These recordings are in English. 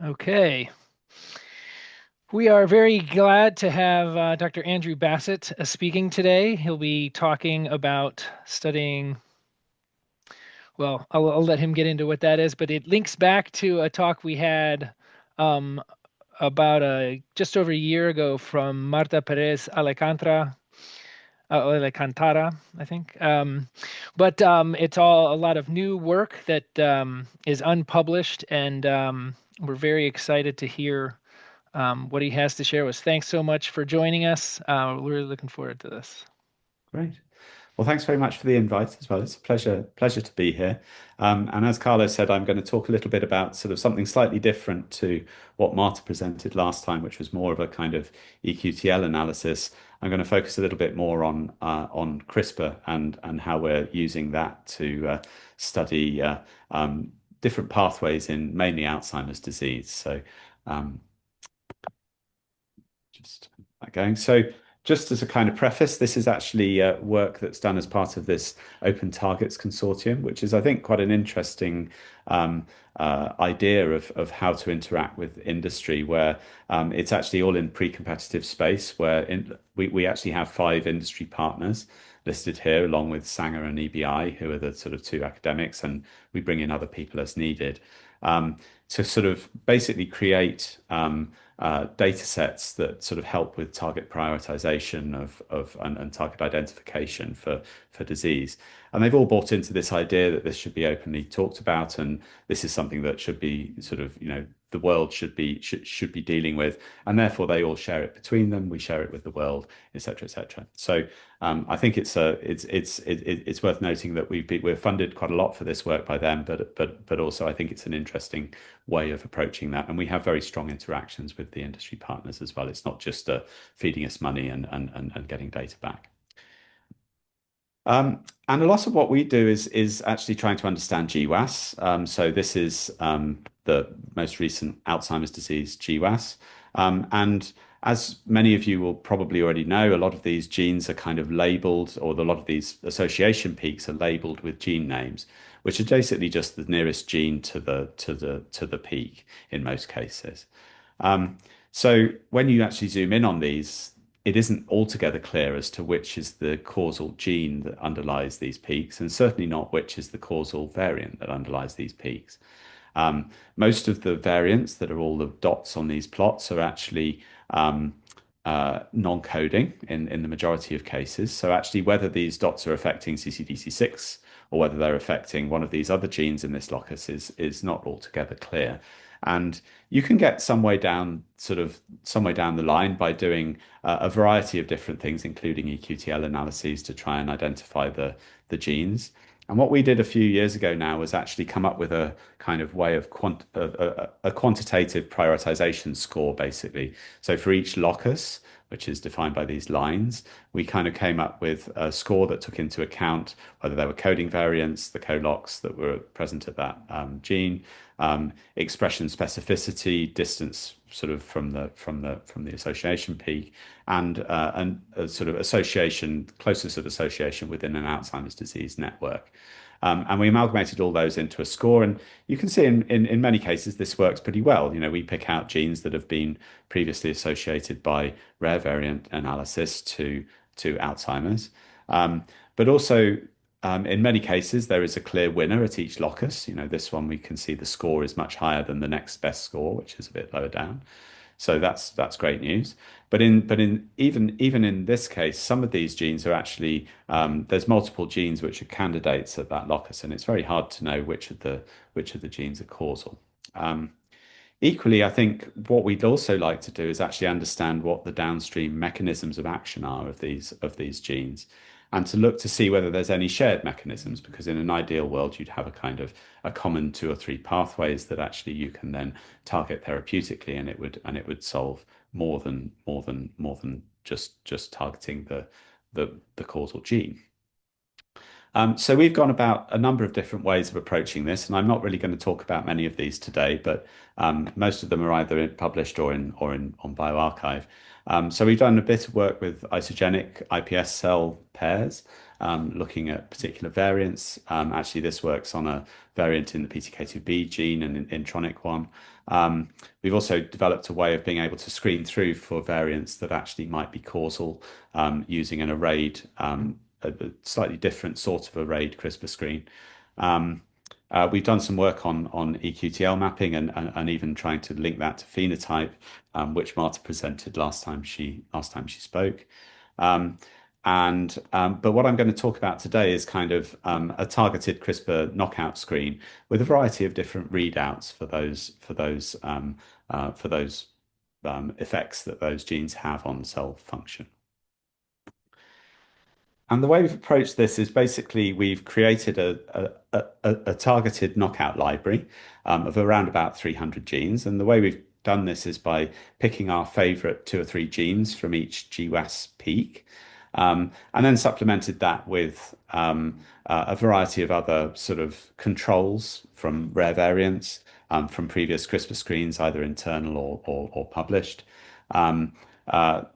Okay. We are very glad to have Dr. Andrew Bassett speaking today. He'll be talking about studying, well, I'll let him get into what that is, but it links back to a talk we had um, about just over a year ago from Marta Perez Alcantara, I think. But it's all a lot of new work that is unpublished, and we're very excited to hear what he has to share with us. Thanks so much for joining us. We're really looking forward to this. Great. Well, thanks very much for the invite as well. It's a pleasure to be here. And as Carlos said, I'm going to talk a little bit about sort of something slightly different to what Marta presented last time, which was more of a kind of EQTL analysis. I'm going to focus a little bit more on CRISPR and how we're using that to study different pathways in mainly Alzheimer's disease. So um, just that going. So, just as a kind of preface, this is actually work that's done as part of this Open Targets Consortium, which is, I think, quite an interesting idea of how to interact with industry, where it's actually all in pre-competitive space, where we actually have five industry partners listed here, along with Sanger and EBI, who are the sort of two academics, and we bring in other people as needed to sort of basically create data sets that sort of help with target prioritization and target identification for disease. And they've all bought into this idea that this should be openly talked about, and this is something that should be sort of, the world should be dealing with, and therefore they all share it between them. We share it with the world, etc., etc. So I think it's worth noting that we're funded quite a lot for this work by them, but also I think it's an interesting way of approaching that, and we have very strong interactions with the industry partners as well. It's not just feeding us money and getting data back. And a lot of what we do is actually trying to understand GWAS. So this is the most recent Alzheimer's disease GWAS. And as many of you will probably already know, a lot of these genes are kind of labeled, or a lot of these association peaks are labeled with gene names, which are basically just the nearest gene to the peak in most cases. Um, so when you actually zoom in on these, it isn't altogether clear as to which is the causal gene that underlies these peaks, and certainly not which is the causal variant that underlies these peaks. Most of the variants that are all the dots on these plots are actually non-coding in the majority of cases. So actually, whether these dots are affecting CCDC6 or whether they're affecting one of these other genes in this locus is not altogether clear. And you can get some way down, sort of some way down the line by doing a variety of different things, including EQTL analyses to try and identify the genes. And what we did a few years ago now was actually come up with a kind of way of a quantitative prioritization score, basically. So for each locus, which is defined by these lines, we kind of came up with a score that took into account whether there were coding variants, the co-locs that were present at that gene, expression specificity, distance sort of from the association peak, and a sort of association, closest of association within an Alzheimer's disease network. And we amalgamated all those into a score. And you can see in many cases this works pretty well. We pick out genes that have been previously associated by rare variant analysis to Alzheimer's. But also in many cases, there is a clear winner at each locus. This one we can see the score is much higher than the next best score, which is a bit lower down. So that's great news. But in even in this case, some of these genes are actually there's multiple genes which are candidates at that locus, and it's very hard to know which of the genes are causal. Equally, I think what we'd also like to do is actually understand what the downstream mechanisms of action are of these genes, and to look to see whether there's any shared mechanisms, because in an ideal world, you'd have a kind of a common two or three pathways that actually you can then target therapeutically, and it would solve more than just targeting the causal gene. So we've gone about a number of different ways of approaching this, and I'm not really going to talk about many of these today, but most of them are either published or in on bioRxiv. So we've done a bit of work with isogenic iPS cell pairs. looking at particular variants. Actually, this works on a variant in the PTK2B gene and an intronic one. We've also developed a way of being able to screen through for variants that actually might be causal using an arrayed, a slightly different sort of arrayed CRISPR screen. Um, we've done some work on EQTL mapping and even trying to link that to phenotype, which Marta presented last time she spoke. Um, but what I'm going to talk about today is kind of a targeted CRISPR knockout screen with a variety of different readouts for those effects that those genes have on cell function. And the way we've approached this is basically we've created a targeted knockout library of around about 300 genes. And the way we've done this is by picking our favorite 2 or 3 genes from each GWAS peak, and then supplemented that with a variety of other sort of controls from rare variants from previous CRISPR screens, either internal or published. Um,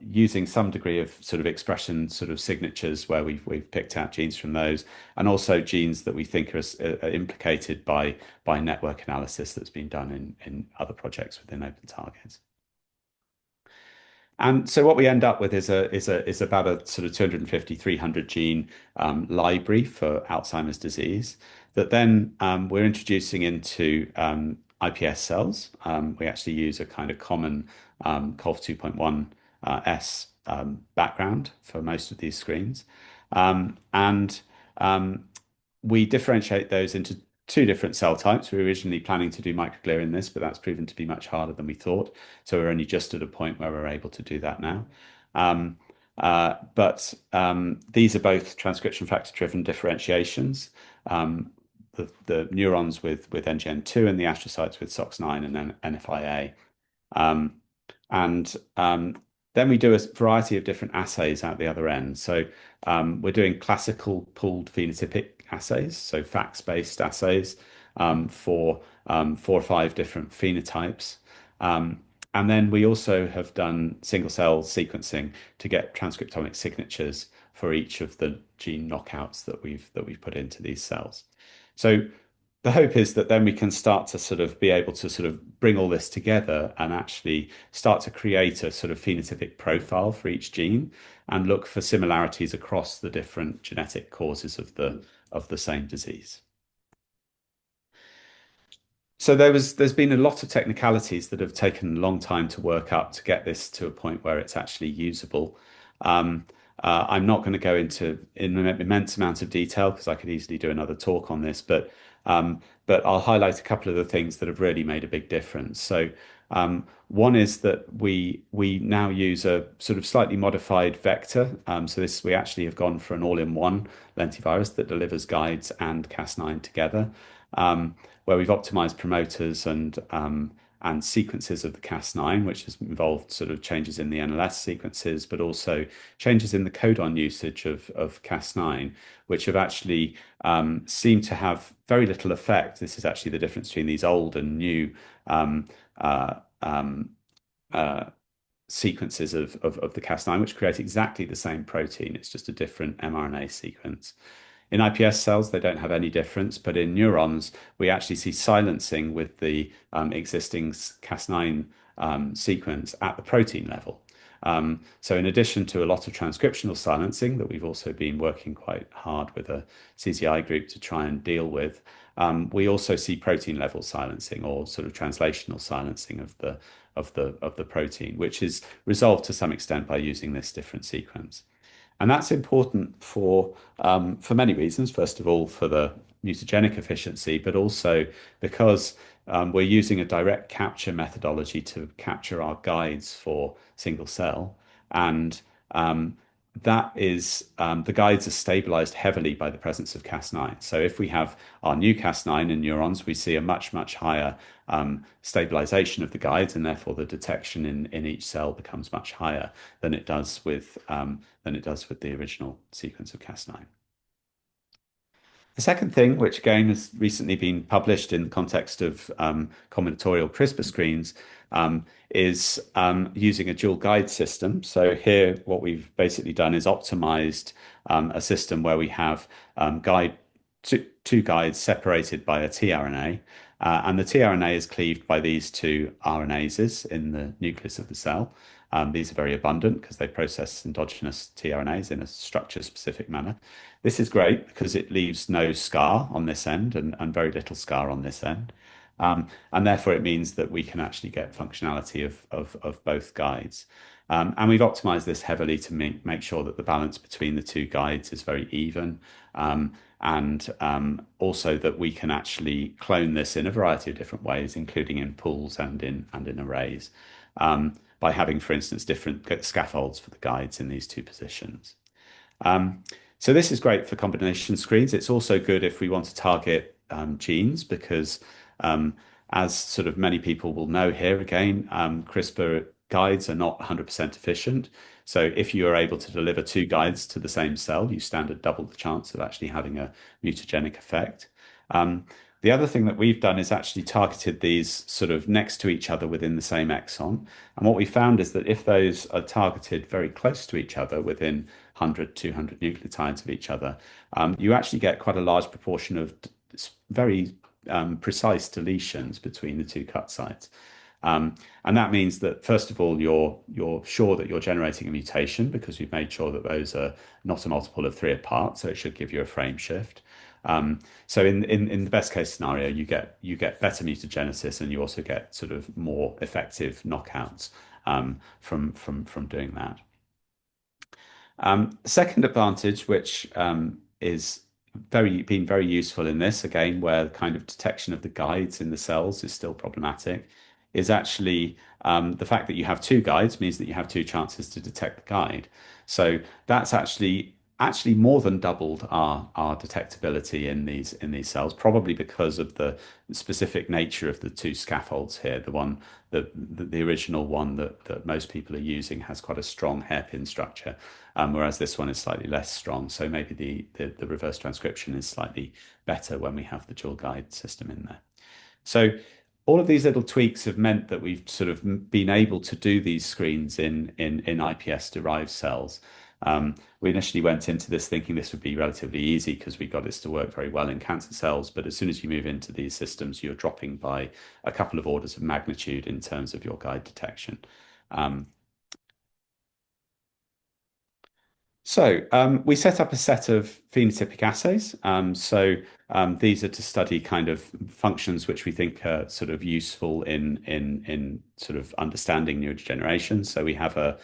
Using some degree of sort of expression sort of signatures where we've picked out genes from those, and also genes that we think are implicated by network analysis that's been done in other projects within Open Target. And so what we end up with is about a sort of 250, 300 gene library for Alzheimer's disease that then we're introducing into iPS cells. We actually use a kind of common COLF 2.1 S background for most of these screens. And we differentiate those into 2 different cell types. We were originally planning to do microglia in this, but that's proven to be much harder than we thought. So we're only just at a point where we're able to do that now. But these are both transcription factor-driven differentiations. The neurons with NGN2 and the astrocytes with SOX9 and then NFIA. And then we do a variety of different assays at the other end. So we're doing classical pooled phenotypic assays, so FACS-based assays for 4 or 5 different phenotypes. And then we also have done single cell sequencing to get transcriptomic signatures for each of the gene knockouts that we've put into these cells. So the hope is that then we can start to sort of be able to sort of bring all this together and actually start to create a sort of phenotypic profile for each gene and look for similarities across the different genetic causes of the same disease. So there's been a lot of technicalities that have taken a long time to work up to get this to a point where it's actually usable. I'm not going to go into an immense amount of detail because I could easily do another talk on this, but I'll highlight a couple of the things that have really made a big difference. So one is that we now use a sort of slightly modified vector. So we actually have gone for an all-in-one lentivirus that delivers guides and Cas9 together, where we've optimized promoters and sequences of the Cas9, which has involved sort of changes in the NLS sequences, but also changes in the codon usage of Cas9, which have actually seemed to have very little effect. This is actually the difference between these old and new sequences of the Cas9, which create exactly the same protein. It's just a different mRNA sequence. In iPS cells, they don't have any difference, but in neurons, we actually see silencing with the existing Cas9 sequence at the protein level. So in addition to a lot of transcriptional silencing that we've also been working quite hard with a CCI group to try and deal with, we also see protein level silencing or sort of translational silencing of the protein, which is resolved to some extent by using this different sequence. And that's important for many reasons. First of all, for the mutagenic efficiency, but also because we're using a direct capture methodology to capture our guides for single cell. And that is, the guides are stabilized heavily by the presence of Cas9. So if we have our new Cas9 in neurons, we see a much, much higher stabilization of the guides, and therefore the detection in each cell becomes much higher than it does with the original sequence of Cas9. The second thing, which again has recently been published in the context of combinatorial CRISPR screens, is using a dual guide system. So here, what we've basically done is optimized a system where we have guide two guides separated by a tRNA, and the tRNA is cleaved by these two RNases in the nucleus of the cell. These are very abundant because they process endogenous tRNAs in a structure-specific manner. This is great because it leaves no scar on this end and very little scar on this end. And therefore, it means that we can actually get functionality of both guides. And we've optimized this heavily to make sure that the balance between the two guides is very even. And also that we can actually clone this in a variety of different ways, including in pools and in arrays, by having, for instance, different scaffolds for the guides in these two positions. Um, so this is great for combination screens. It's also good if we want to target genes because, um, as sort of many people will know here again, CRISPR guides are not 100% efficient. So if you are able to deliver two guides to the same cell, you stand at double the chance of actually having a mutagenic effect. Um, the other thing that we've done is actually targeted these sort of next to each other within the same exon. And what we found is that if those are targeted very close to each other within 100, 200 nucleotides of each other, you actually get quite a large proportion of very precise deletions between the two cut sites. And that means that first of all, you're sure that you're generating a mutation because we've made sure that those are not a multiple of three apart, so it should give you a frame shift. So in the best case scenario, you get better mutagenesis and you also get sort of more effective knockouts from doing that. Second advantage, which is been very useful in this, again, where kind of detection of the guides in the cells is still problematic, is actually the fact that you have two guides means that you have two chances to detect the guide. So that's actually more than doubled our detectability in these cells, probably because of the specific nature of the two scaffolds here. The original one that most people are using has quite a strong hairpin structure, whereas this one is slightly less strong. So maybe the reverse transcription is slightly better when we have the dual guide system in there. So all of these little tweaks have meant that we've sort of been able to do these screens in iPS-derived cells. We initially went into this thinking this would be relatively easy because we got this to work very well in cancer cells. But as soon as you move into these systems, you're dropping by a couple of orders of magnitude in terms of your guide detection. Um, we set up a set of phenotypic assays. These are to study kind of functions which we think are sort of useful in sort of understanding neurodegeneration. So we have a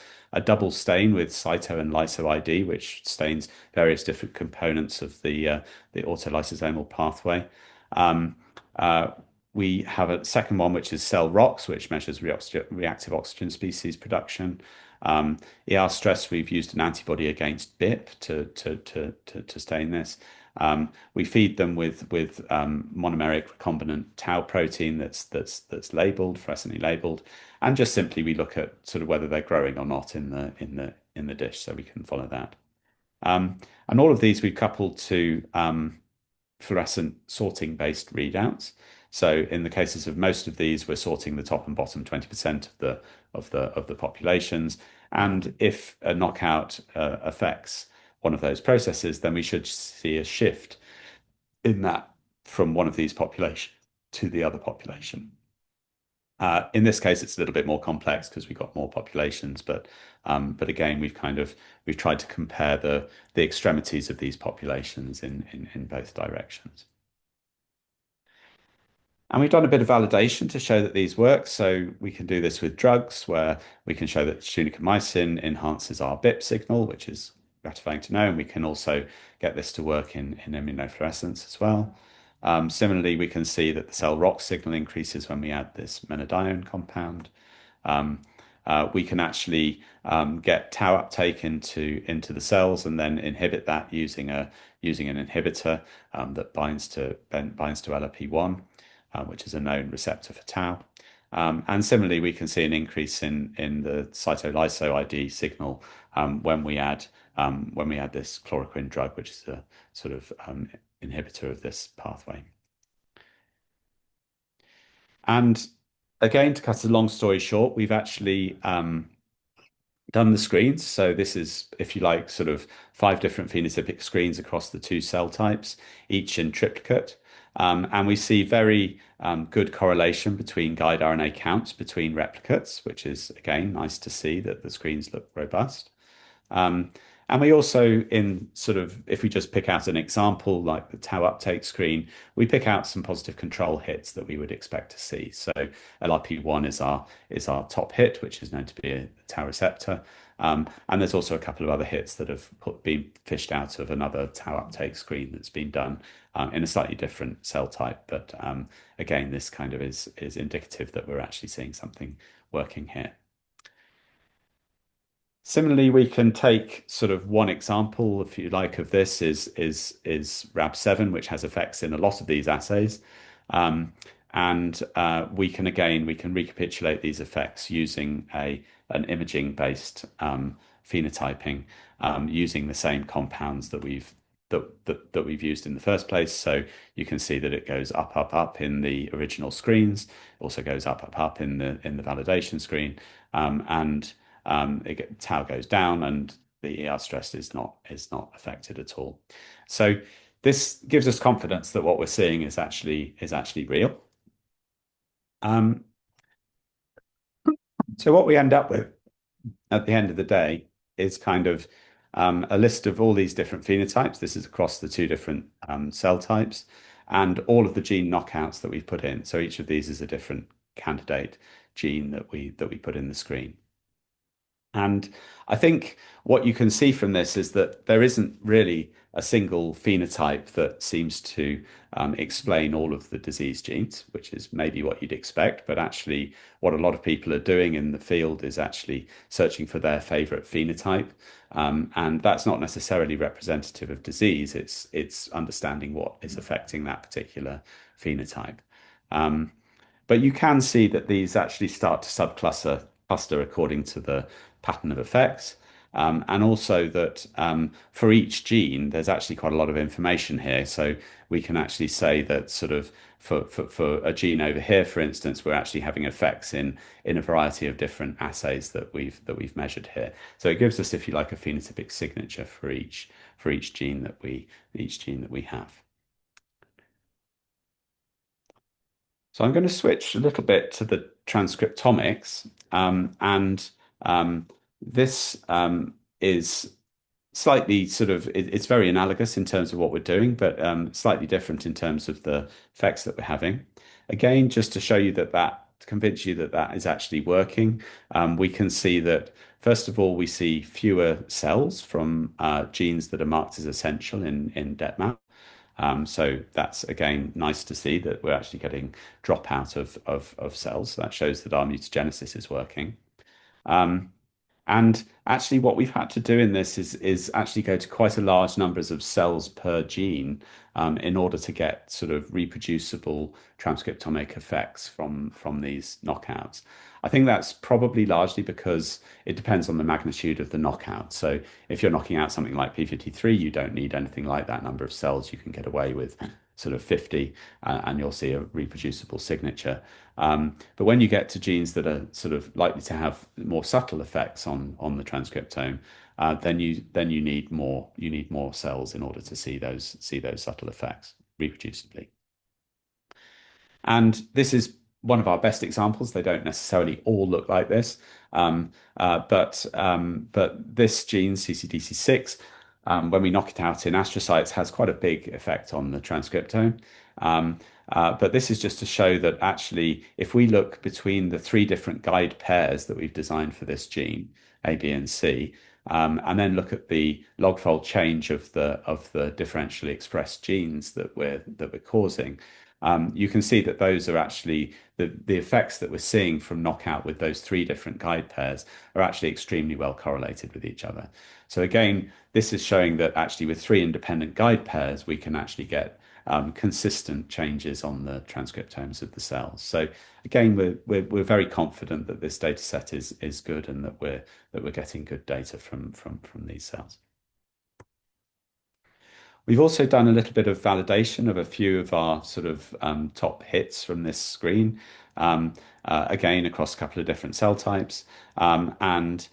double stain with cyto and lyso ID, which stains various different components of the autolysosomal pathway. Um, uh, we have a second one, which is cell ROX, which measures reactive oxygen species production. ER stress, we've used an antibody against BIP to stain this. We feed them with monomeric recombinant tau protein that's labeled, fluorescently labeled, and just simply we look at sort of whether they're growing or not in the dish, so we can follow that. And all of these we coupled to fluorescent sorting based readouts. So in the cases of most of these, we're sorting the top and bottom 20% of the populations. And if a knockout affects one of those processes, then we should see a shift in that from one of these populations to the other population. In this case, it's a little bit more complex because we've got more populations, but again, we've tried to compare the extremities of these populations in both directions. And we've done a bit of validation to show that these work. So we can do this with drugs where we can show that tunicamycin enhances our BIP signal, which is gratifying to know. And we can also get this to work in immunofluorescence as well. Similarly, we can see that the cell ROX signal increases when we add this menadione compound. We can actually get tau uptake into the cells and then inhibit that using an inhibitor that binds to LRP1, which is a known receptor for tau. And similarly, we can see an increase in the cytolyso ID signal when we add this chloroquine drug, which is a sort of inhibitor of this pathway. And again, to cut a long story short, we've actually done the screens. So this is, if you like, sort of 5 different phenotypic screens across the 2 cell types, each in triplicate. And we see very good correlation between guide RNA counts between replicates, which is, again, nice to see that the screens look robust. Um, and we also, in sort of, if we just pick out an example like the tau uptake screen, we pick out some positive control hits that we would expect to see. So LRP1 is our top hit, which is known to be a tau receptor. And there's also a couple of other hits that have been fished out of another tau uptake screen that's been done in a slightly different cell type. But again, this kind of is indicative that we're actually seeing something working here. Similarly, we can take sort of one example, if you like, of this is RAB7, which has effects in a lot of these assays. And we can recapitulate these effects using an imaging-based phenotyping using the same compounds that we've used in the first place. So you can see that it goes up, up, up in the original screens, also goes up, up, up in the validation screen, and tau goes down, and the ER stress is not affected at all. So this gives us confidence that what we're seeing is actually real. Um, so what we end up with at the end of the day is kind of a list of all these different phenotypes. This is across the 2 different cell types and all of the gene knockouts that we've put in. So each of these is a different candidate gene that we put in the screen. And I think what you can see from this is that there isn't really a single phenotype that seems to explain all of the disease genes, which is maybe what you'd expect. But actually, what a lot of people are doing in the field is actually searching for their favorite phenotype. And that's not necessarily representative of disease. It's understanding what is affecting that particular phenotype. Um, but you can see that these actually start to cluster according to the pattern of effects. And also that for each gene, there's actually quite a lot of information here. So we can actually say that sort of for a gene over here, for instance, we're actually having effects in a variety of different assays that we've measured here. So it gives us, if you like, a phenotypic signature for each gene that we have. So I'm going to switch a little bit to the transcriptomics, and this is slightly sort of it's very analogous in terms of what we're doing, but slightly different in terms of the effects that we're having. Again, just to show you to convince you that that is actually working, we can see that first of all we see fewer cells from genes that are marked as essential in DETMAP. So that's again nice to see that we're actually getting dropout of cells. So that shows that our mutagenesis is working. Um, and actually, what we've had to do in this is actually go to quite a large numbers of cells per gene in order to get sort of reproducible transcriptomic effects from these knockouts. I think that's probably largely because it depends on the magnitude of the knockout. So if you're knocking out something like p53, you don't need anything like that number of cells. You can get away with sort of 50, and you'll see a reproducible signature. But when you get to genes that are sort of likely to have more subtle effects on the transcriptome, then you need more cells in order to see those subtle effects reproducibly. And this is one of our best examples. They don't necessarily all look like this, but this gene CCDC6, when we knock it out in astrocytes, has quite a big effect on the transcriptome. But this is just to show that actually, if we look between the 3 different guide pairs that we've designed for this gene, A, B, and C, and then look at the log-fold change of the differentially expressed genes that we're causing, you can see that those are actually the effects that we're seeing from knockout with those 3 different guide pairs are actually extremely well correlated with each other. So again, this is showing that actually with 3 independent guide pairs, we can actually get consistent changes on the transcriptomes of the cells. So again, we're very confident that this data set is good and that we're getting good data from these cells. We've also done a little bit of validation of a few of our sort of top hits from this screen, um, again across a couple of different cell types. And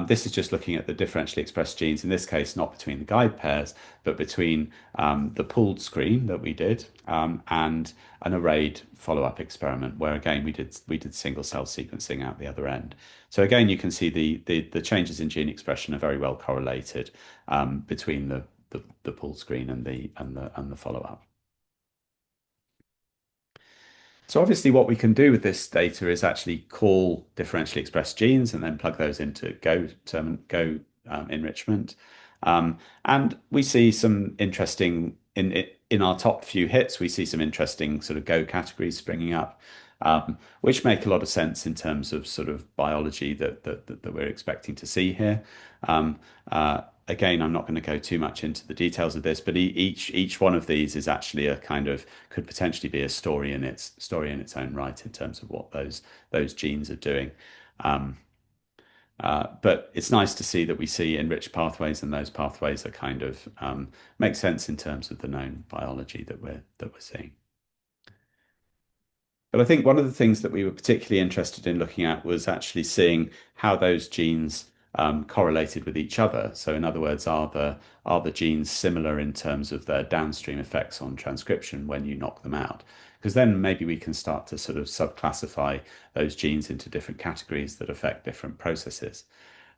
this is just looking at the differentially expressed genes, in this case, not between the guide pairs, but between the pooled screen that we did and an arrayed follow-up experiment, where again we did single cell sequencing out the other end. So again, you can see the changes in gene expression are very well correlated between the pool screen and the follow-up. So obviously what we can do with this data is actually call differentially expressed genes and then plug those into Go enrichment. And we see some interesting in our top few hits, we see some interesting sort of Go categories springing up, which make a lot of sense in terms of sort of biology that we're expecting to see here. Um, Again, I'm not going to go too much into the details of this, but each one of these is actually a kind of could potentially be a story in its own right in terms of what those genes are doing. Um, but it's nice to see that we see enriched pathways, and those pathways are kind of make sense in terms of the known biology that we're seeing. But I think one of the things that we were particularly interested in looking at was actually seeing how those genes correlated with each other. So, in other words, are the genes similar in terms of their downstream effects on transcription when you knock them out? Because then maybe we can start to sort of subclassify those genes into different categories that affect different processes.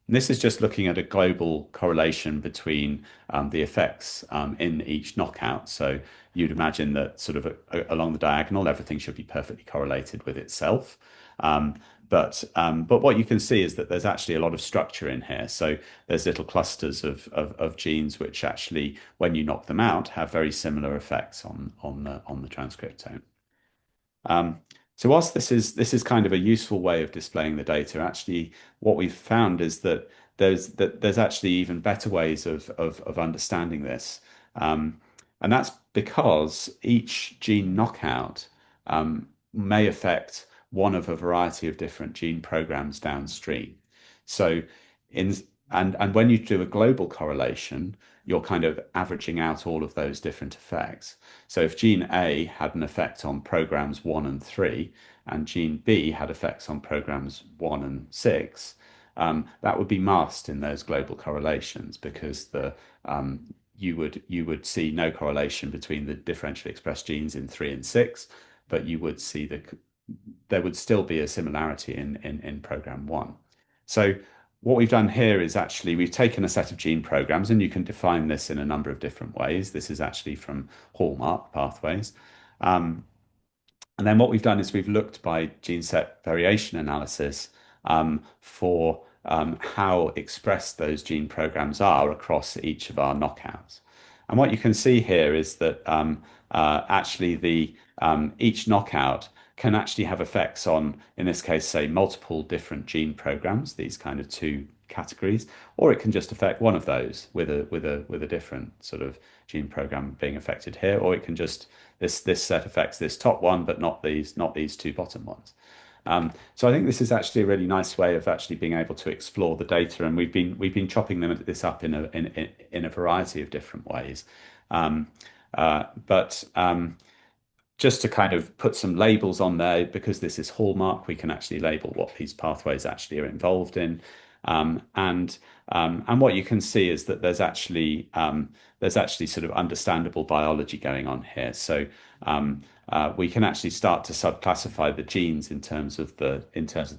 And this is just looking at a global correlation between the effects in each knockout. So you'd imagine that sort of along the diagonal, everything should be perfectly correlated with itself. Um, but what you can see is that there's actually a lot of structure in here. So there's little clusters of genes which actually, when you knock them out, have very similar effects on the transcriptome. Um, so whilst this is kind of a useful way of displaying the data, actually what we've found is that there's actually even better ways of understanding this. Um, and that's because each gene knockout may affect one of a variety of different gene programs downstream. So in and when you do a global correlation, you're kind of averaging out all of those different effects. So if gene A had an effect on programs 1 and 3, and gene B had effects on programs 1 and 6, that would be masked in those global correlations because you would see no correlation between the differentially expressed genes in 3 and 6, but you would see there would still be a similarity in program 1. So what we've done here is actually we've taken a set of gene programs, and you can define this in a number of different ways. This is actually from hallmark pathways. Um, and then what we've done is we've looked by gene set variation analysis for how expressed those gene programs are across each of our knockouts. And what you can see here is that actually the each knockout can actually have effects on, in this case, say multiple different gene programs, these kind of two categories, or it can just affect one of those with a different sort of gene program being affected here, or it can just this set affects this top one, but not these two bottom ones. So I think this is actually a really nice way of actually being able to explore the data, and we've been chopping this up in a variety of different ways. Um, but just to kind of put some labels on there, because this is hallmark, we can actually label what these pathways actually are involved in. And what you can see is that there's actually sort of understandable biology going on here. So we can actually start to subclassify the genes in terms of the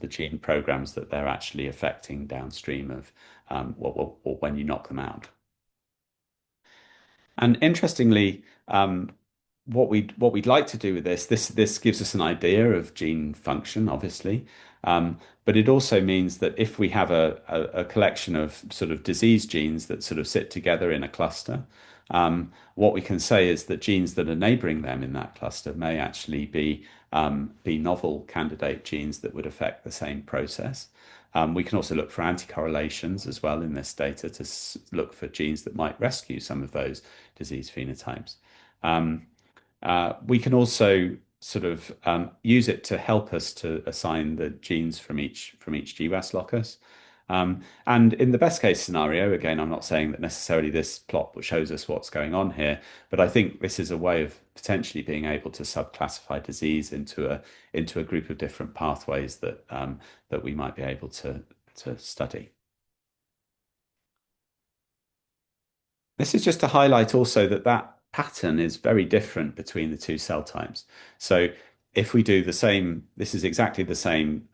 gene programs that they're actually affecting downstream of or when you knock them out. And interestingly, what we'd like to do with this gives us an idea of gene function, obviously, but it also means that if we have a collection of sort of disease genes that sort of sit together in a cluster, what we can say is that genes that are neighboring them in that cluster may actually be novel candidate genes that would affect the same process. We can also look for anti-correlations as well in this data to look for genes that might rescue some of those disease phenotypes. Um, we can also sort of use it to help us to assign the genes from each GWAS locus. And in the best case scenario, again, I'm not saying that necessarily this plot shows us what's going on here, but I think this is a way of potentially being able to subclassify disease into a group of different pathways that we might be able to study. This is just to highlight also that that pattern is very different between the two cell types. So if we do the same, this is exactly the same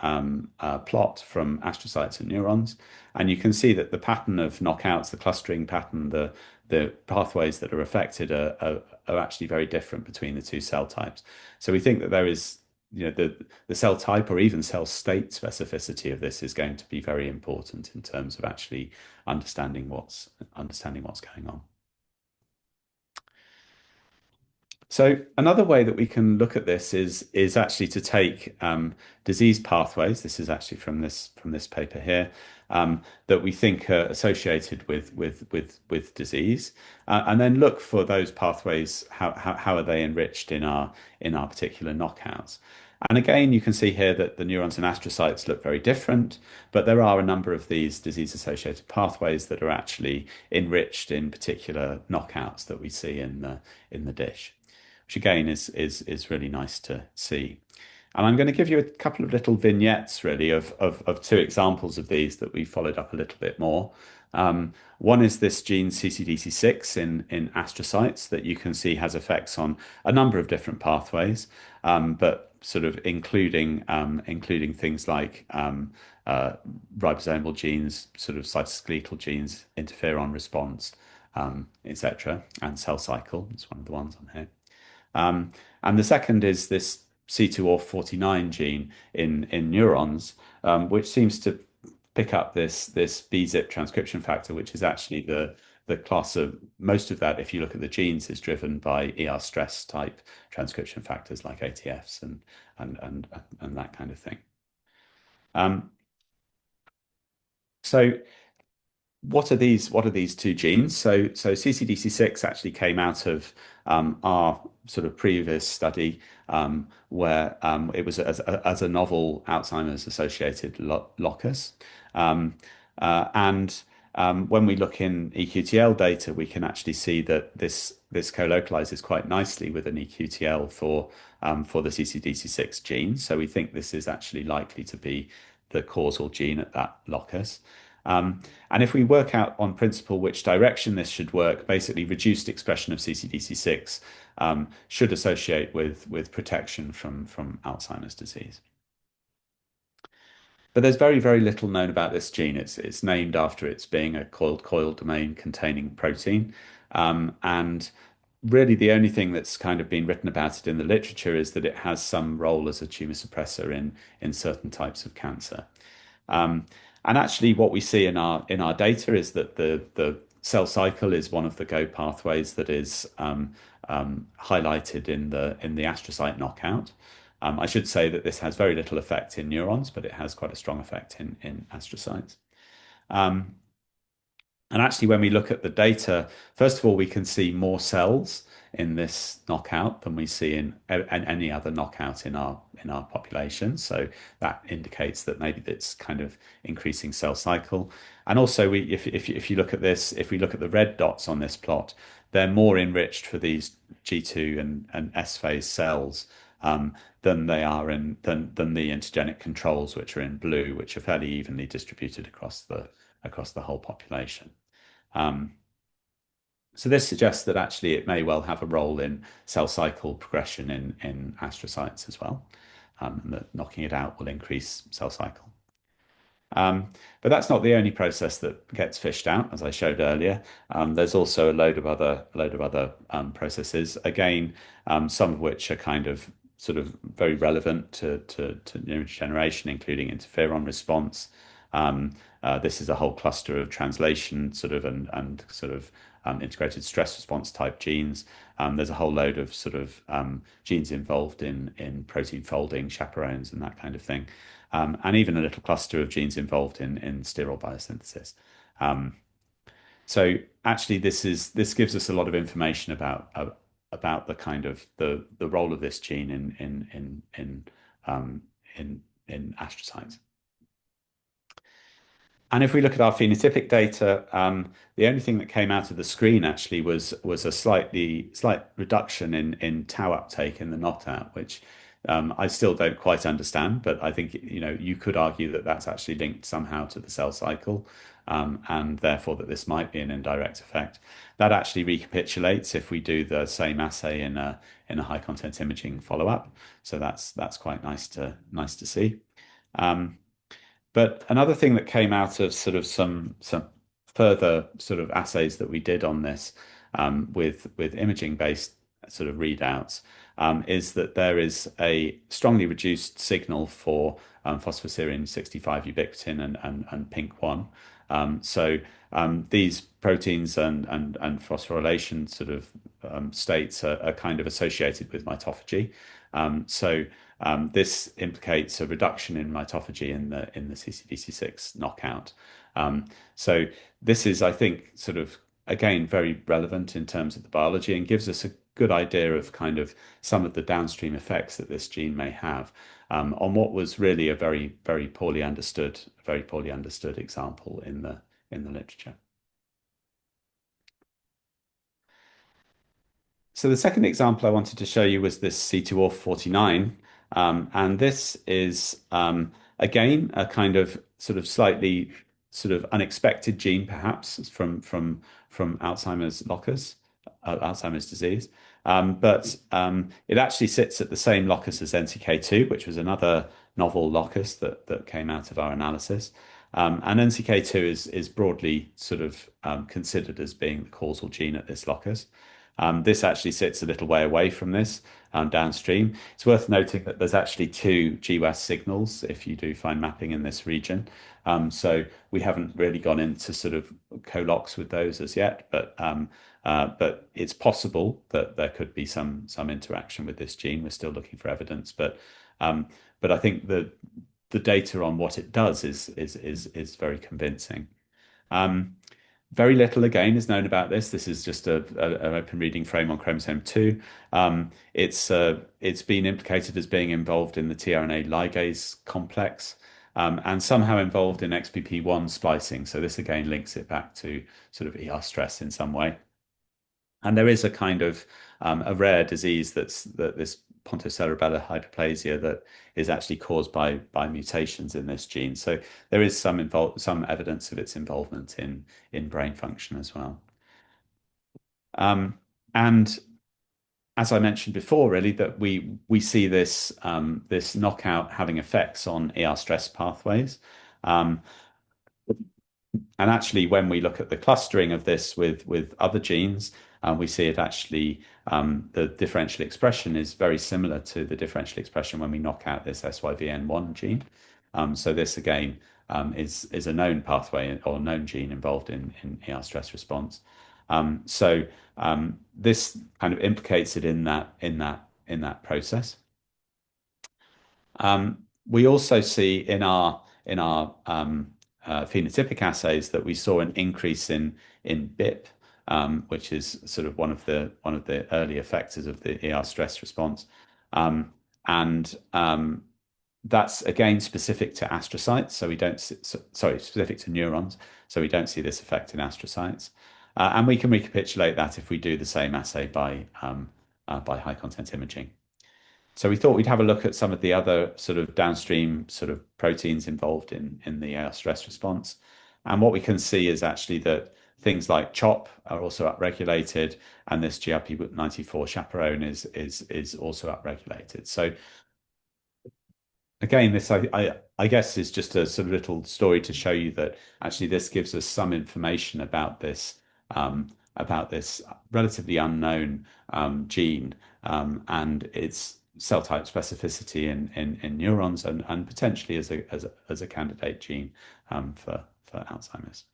plot from astrocytes and neurons, and you can see that the pattern of knockouts, the clustering pattern, the pathways that are affected are actually very different between the two cell types. So we think that there is, the cell type or even cell state specificity of this is going to be very important in terms of actually understanding what's going on. So another way that we can look at this is actually to take disease pathways. This is actually from this paper here that we think are associated with disease, and then look for those pathways. How are they enriched in our particular knockouts? And again, you can see here that the neurons and astrocytes look very different, but there are a number of these disease-associated pathways that are actually enriched in particular knockouts that we see in the dish, which again is really nice to see. And I'm going to give you a couple of little vignettes, really, of two examples of these that we followed up a little bit more. One is this gene CCDC6 in astrocytes that you can see has effects on a number of different pathways, but sort of including things like ribosomal genes, sort of cytoskeletal genes, interferon response, etc., and cell cycle. It's one of the ones on here. And the second is this C2orf49 gene in neurons, which seems to pick up this BZIP transcription factor, which is actually the class of most of that, if you look at the genes, is driven by ER stress type transcription factors like ATFs and that kind of thing. So what are these two genes? So CCDC6 actually came out of our sort of previous study where it was as a novel Alzheimer's associated locus. And when we look in EQTL data, we can actually see that this co-localizes quite nicely with an EQTL for the CCDC6 gene. So we think this is actually likely to be the causal gene at that locus. And if we work out on principle which direction this should work, basically reduced expression of CCDC6 should associate with protection from Alzheimer's disease. But there's very, very little known about this gene. It's named after its being a coiled domain containing protein. And really the only thing that's kind of been written about it in the literature is that it has some role as a tumor suppressor in certain types of cancer. And actually, what we see in our data is that the cell cycle is one of the Go pathways that is highlighted in the astrocyte knockout. I should say that this has very little effect in neurons, but it has quite a strong effect in astrocytes. And actually, when we look at the data, first of all, we can see more cells in this knockout than we see in any other knockout in our population. So that indicates that maybe it's kind of increasing cell cycle. And also, if you look at this, if we look at the red dots on this plot, they're more enriched for these G2 and S phase cells than they are than the intergenic controls, which are in blue, which are fairly evenly distributed across the whole population. So this suggests that actually it may well have a role in cell cycle progression in astrocytes as well, and that knocking it out will increase cell cycle. But that's not the only process that gets fished out, as I showed earlier. There's also a load of other processes, again, some of which are kind of sort of very relevant to neurodegeneration, including interferon response. This is a whole cluster of translation sort of and sort of integrated stress response type genes. There's a whole load of sort of genes involved in protein folding, chaperones, and that kind of thing. And even a little cluster of genes involved in sterol biosynthesis. So actually, this gives us a lot of information about the kind of the role of this gene in astrocytes. And if we look at our phenotypic data, the only thing that came out of the screen actually was a slight reduction in tau uptake in the knockout, which I still don't quite understand. But I think you could argue that that's actually linked somehow to the cell cycle, and therefore that this might be an indirect effect. That actually recapitulates if we do the same assay in a high content imaging follow up. So that's quite nice to see. Um, but another thing that came out of sort of some further sort of assays that we did on this with imaging based sort of readouts is that there is a strongly reduced signal for phosphoserine 65 ubiquitin and PINK1. So these proteins and phosphorylation sort of states are kind of associated with mitophagy. So this implicates a reduction in mitophagy in the CCDC6 knockout. Um, so this is, I think, sort of again very relevant in terms of the biology and gives us a good idea of kind of some of the downstream effects that this gene may have on what was really a very poorly understood example in the literature. So the second example I wanted to show you was this C2ORF49. And this is, again, a kind of sort of slightly sort of unexpected gene, perhaps, from Alzheimer's locus, Alzheimer's disease. But it actually sits at the same locus as NCK2, which was another novel locus that came out of our analysis. And NCK2 is broadly sort of considered as being the causal gene at this locus. This actually sits a little way away from this downstream. It's worth noting that there's actually two GWAS signals if you do find mapping in this region. So we haven't really gone into sort of co-locs with those as yet, but it's possible that there could be some interaction with this gene. We're still looking for evidence, but I think the data on what it does is very convincing. Um, Very little again is known about this. This is just an open reading frame on chromosome 2. It's been implicated as being involved in the tRNA ligase complex and somehow involved in XPP1 splicing. So this again links it back to sort of ER stress in some way. And there is a kind of a rare disease that this pontocerebellar hyperplasia that is actually caused by mutations in this gene. So there is some evidence of its involvement in brain function as well. And as I mentioned before, really that we see this knockout having effects on ER stress pathways. Um, And actually, when we look at the clustering of this with other genes, we see it actually the differential expression is very similar to the differential expression when we knock out this SYVN1 gene. So this again is a known pathway or known gene involved in ER stress response. So this kind of implicates it in that process. We also see in our phenotypic assays that we saw an increase in BIP, which is sort of one of the early effectors of the ER stress response, and that's again specific to astrocytes. So we don't sorry, specific to neurons. So we don't see this effect in astrocytes, and we can recapitulate that if we do the same assay by high content imaging. So we thought we'd have a look at some of the other sort of downstream sort of proteins involved in the stress response. And what we can see is actually that things like CHOP are also upregulated, and this GRP94 chaperone is also upregulated. So again, this I guess is just a sort of little story to show you that actually this gives us some information about this relatively unknown gene and its cell type specificity in neurons and potentially as a candidate gene for Alzheimer's.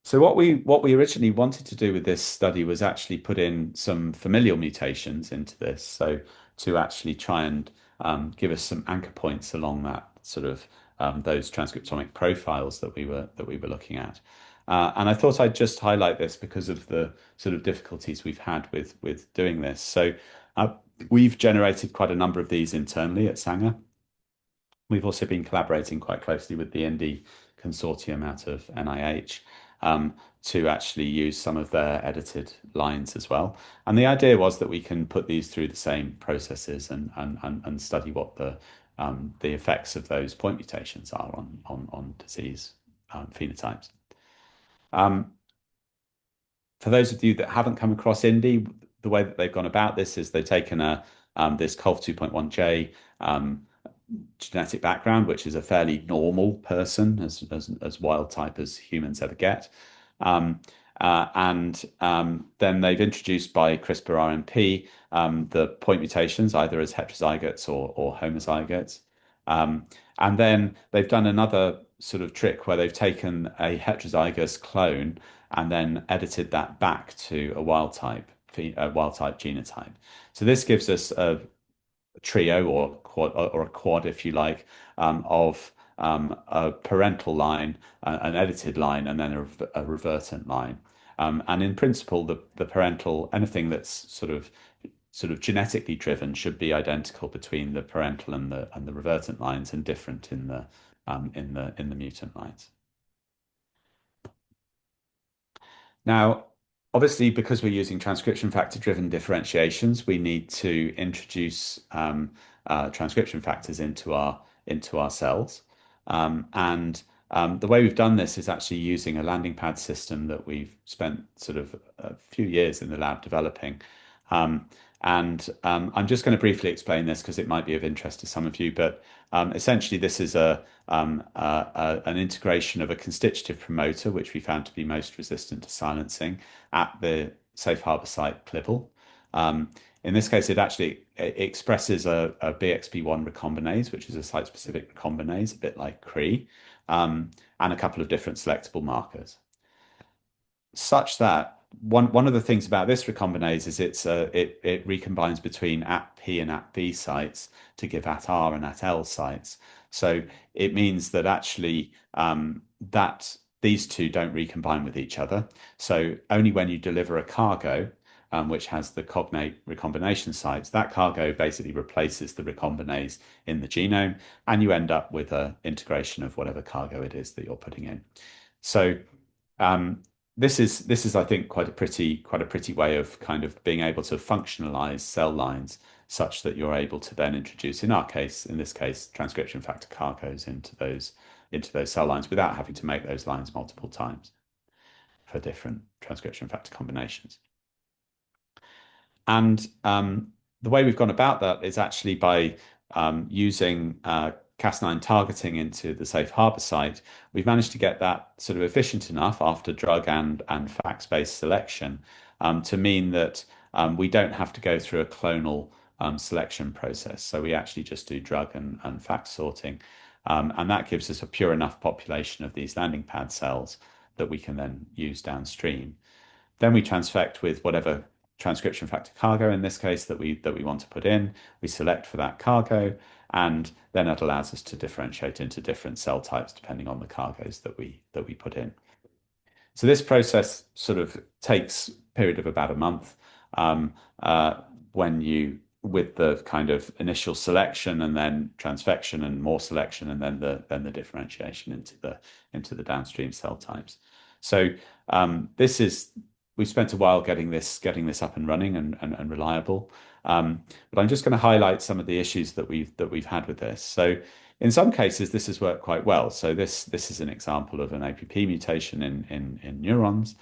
So what we originally wanted to do with this study was actually put in some familial mutations into this, so to actually try and give us some anchor points along that sort of those transcriptomic profiles that we were looking at. And I thought I'd just highlight this because of the sort of difficulties we've had with doing this. So we've generated quite a number of these internally at Sanger. We've also been collaborating quite closely with the Indie Consortium out of NIH to actually use some of their edited lines as well. And the idea was that we can put these through the same processes and study what the effects of those point mutations are on disease phenotypes. Um, for those of you that haven't come across Indie, the way that they've gone about this is they've taken this COLF 2.1J genetic background, which is a fairly normal person, as wild type as humans ever get. And then they've introduced by CRISPR RNP the point mutations, either as heterozygotes or homozygotes. And then they've done another sort of trick where they've taken a heterozygous clone and then edited that back to a wild type genotype. So this gives us a trio or a quad, if you like, of a parental line, an edited line, and then a revertant line. And in principle, the parental anything that's sort of genetically driven should be identical between the parental and the revertant lines, and different in the mutant lines. Now, obviously, because we're using transcription factor driven differentiations, we need to introduce transcription factors into our cells. And the way we've done this is actually using a landing pad system that we've spent sort of a few years in the lab developing. And I'm just going to briefly explain this because it might be of interest to some of you. But essentially, this is an integration of a constitutive promoter, which we found to be most resistant to silencing, at the safe harbor site CLIBL. In this case, it expresses a BXB1 recombinase, which is a site-specific recombinase, a bit like CRE, and a couple of different selectable markers, such that one of the things about this recombinase is it recombines between ATP and ATB sites to give ATR and ATL sites. So it means that actually that these two don't recombine with each other. So only when you deliver a cargo, which has the cognate recombination sites, that cargo basically replaces the recombinase in the genome, and you end up with an integration of whatever cargo it is that you're putting in. So um, this is, I think, quite a pretty way of kind of being able to functionalize cell lines such that you're able to then introduce, in this case, transcription factor cargoes into those cell lines without having to make those lines multiple times for different transcription factor combinations. And the way we've gone about that is actually by using Cas9 targeting into the safe harbor site. We've managed to get that sort of efficient enough after drug and FACS-based selection to mean that we don't have to go through a clonal selection process. So we actually just do drug and FACS sorting. And that gives us a pure enough population of these landing pad cells that we can then use downstream. Then we transfect with whatever transcription factor cargo, in this case, that we want to put in. We select for that cargo, and then it allows us to differentiate into different cell types depending on the cargoes that we put in. So this process sort of takes a period of about a month, um, with the kind of initial selection and then transfection and more selection, and then the differentiation into the downstream cell types. So we've spent a while getting this up and running and reliable. But I'm just going to highlight some of the issues that we've had with this. So in some cases, this has worked quite well. So this is an example of an APP mutation in neurons,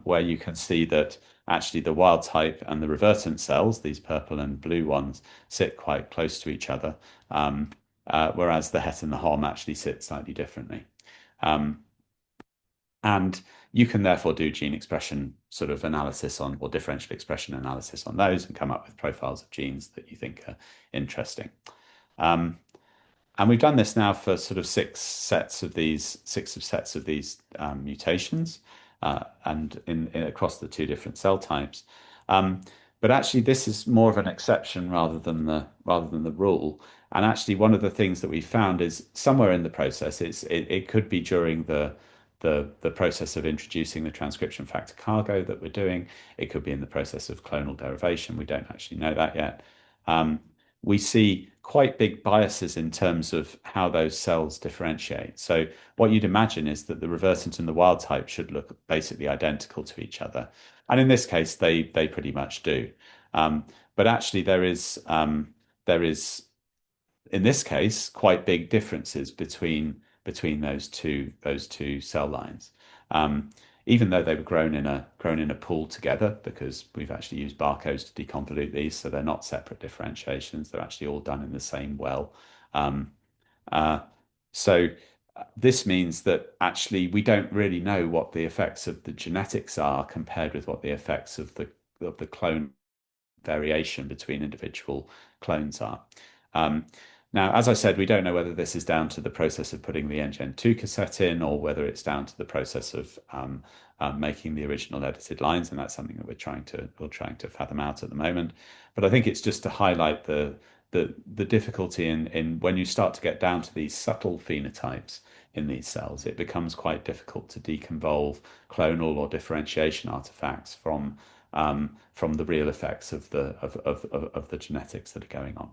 where you can see that actually the wild type and the revertant cells, these purple and blue ones, sit quite close to each other, whereas the het and the hom actually sit slightly differently. And you can therefore do gene expression sort of analysis or differential expression analysis on those and come up with profiles of genes that you think are interesting. And we've done this now for sort of six sets of these mutations, and across the two different cell types. But actually, this is more of an exception rather than the rule. And actually, one of the things that we found is somewhere in the process, it could be during the process of introducing the transcription factor cargo that we're doing. It could be in the process of clonal derivation. We don't actually know that yet. We see quite big biases in terms of how those cells differentiate. So what you'd imagine is that the reversint and the wild type should look basically identical to each other. And in this case, they pretty much do. But actually there is in this case quite big differences between those two cell lines. Um, Even though they were grown in a pool together, because we've actually used barcodes to deconvolute these, so they're not separate differentiations. They're actually all done in the same well. Um, uh, so this means that actually we don't really know what the effects of the genetics are compared with what the effects of the clone variation between individual clones are. Um, Now, as I said, we don't know whether this is down to the process of putting the NGen2 cassette in or whether it's down to the process of making the original edited lines, and that's something that we're trying to fathom out at the moment. But I think it's just to highlight the difficulty in when you start to get down to these subtle phenotypes in these cells, it becomes quite difficult to deconvolve clonal or differentiation artifacts from the real effects of the genetics that are going on.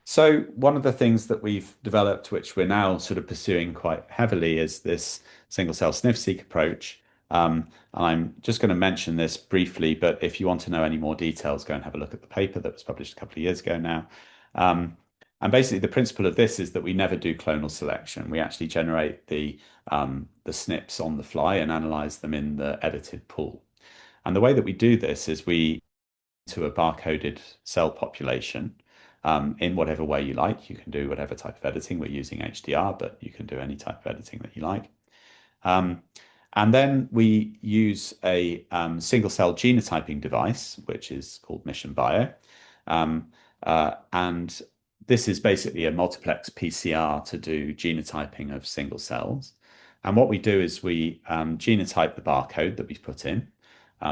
So one of the things that we've developed, which we're now sort of pursuing quite heavily, is this single-cell SNP-seq approach. I'm just going to mention this briefly, but if you want to know any more details, go and have a look at the paper that was published a couple of years ago now. And basically, the principle of this is that we never do clonal selection. We actually generate the SNPs on the fly and analyze them in the edited pool. And the way that we do this is we to a barcoded cell population in whatever way you like. You can do whatever type of editing. We're using HDR, but you can do any type of editing that you like. Um, and then we use a single cell genotyping device, which is called Mission Bio. And this is basically a multiplex PCR to do genotyping of single cells. And what we do is we genotype the barcode that we put in.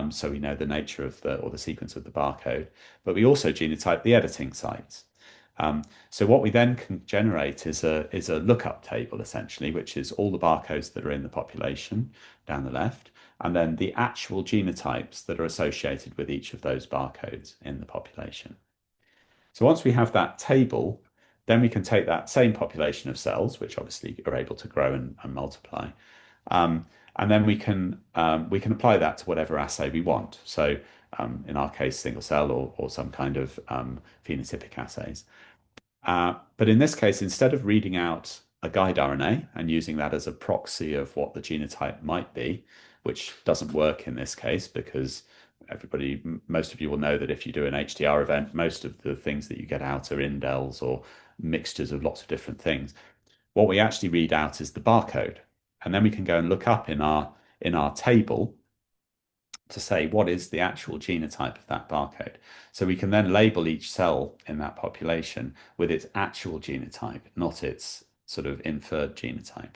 So we know the nature of the sequence of the barcode, but we also genotype the editing sites. So what we then can generate is a lookup table essentially, which is all the barcodes that are in the population down the left, and then the actual genotypes that are associated with each of those barcodes in the population. So once we have that table, then we can take that same population of cells, which obviously are able to grow and multiply, and then we can apply that to whatever assay we want. So in our case, single cell or some kind of phenotypic assays. But in this case, instead of reading out a guide RNA and using that as a proxy of what the genotype might be, which doesn't work in this case because most of you will know that if you do an HDR event, most of the things that you get out are indels or mixtures of lots of different things. What we actually read out is the barcode, and then we can go and look up in our table to say what is the actual genotype of that barcode. So we can then label each cell in that population with its actual genotype, not its sort of inferred genotype.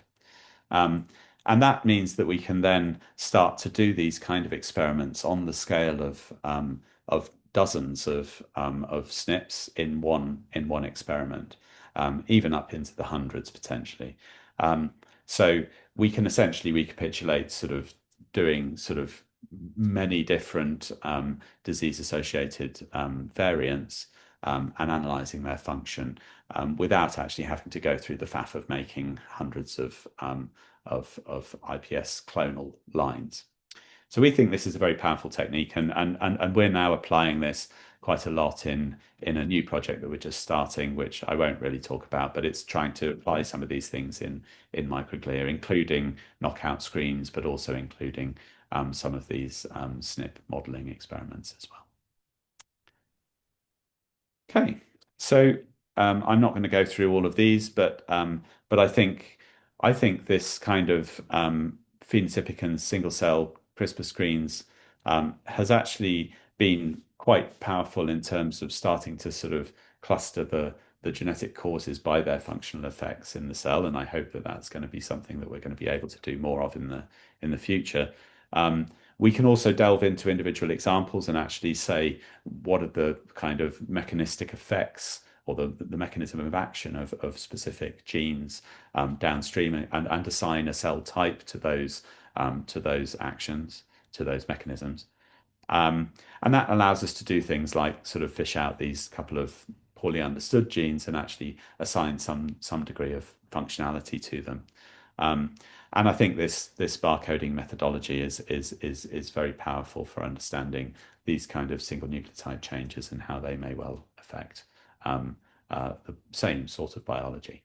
Um, and that means that we can then start to do these kind of experiments on the scale of dozens of SNPs in one experiment, even up into the hundreds potentially. So we can essentially recapitulate sort of doing sort of many different disease-associated variants and analyzing their function without actually having to go through the faff of making hundreds of IPS clonal lines. So we think this is a very powerful technique, and we're now applying this quite a lot in a new project that we're just starting, which I won't really talk about, but it's trying to apply some of these things in microglia, including knockout screens, but also including some of these SNP modeling experiments as well. Okay, so I'm not going to go through all of these, but I think this kind of phenotypic and single cell CRISPR screens has actually been quite powerful in terms of starting to sort of cluster the genetic causes by their functional effects in the cell, and I hope that that's going to be something that we're going to be able to do more of in the future. We can also delve into individual examples and actually say what are the kind of mechanistic effects or the mechanism of action of specific genes downstream and assign a cell type to those actions, to those mechanisms. And that allows us to do things like sort of fish out these couple of poorly understood genes and actually assign some degree of functionality to them. Um, and I think this barcoding methodology is very powerful for understanding these kind of single nucleotide changes and how they may well affect um, the same sort of biology.